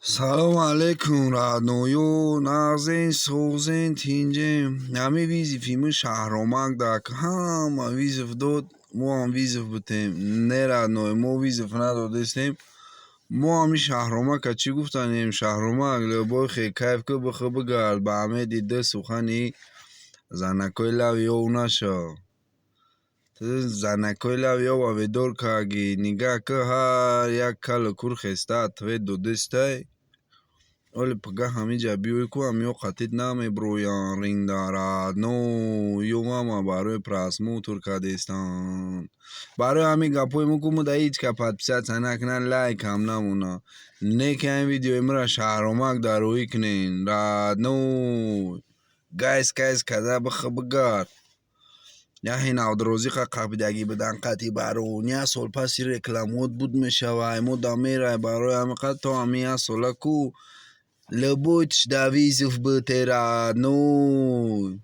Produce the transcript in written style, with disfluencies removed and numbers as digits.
سلام علیکم رادنویو نازین سوزین تینجیم نمی ویزی فیلم شهرامک داک هم ویزف داد مو هم ویزف بتیم نه رادنوی مو ویزف ندادستیم مو همی شهرامک چی گفتنیم شهرامک لبای خیلی کیف که بخوا بگرد به همه دیده سخنی زنکای لوی او نشا زنکای لوی او ویدور کاگی نگاه که هر یک کل کور خسته توی دو دسته ولی پگاه همینجا بیوی که همیو قطید نمی برویان رینگ دارد نو یو ماما برای پراسمو ترکادستان برای همین گپوی مکو در هیچ که پد پیسد سنک نه لایک هم نمونا نه که این ویدیو امرا شهرامک در روی کنین راد نو گایس کده بگرد یا هین روزی که قبیدگی بدن قطعی برون یا سال پسی رکلامود بود میشوه مو دامیره برای همه قد تو همی ساله کو لبوچ دویزف بترا نو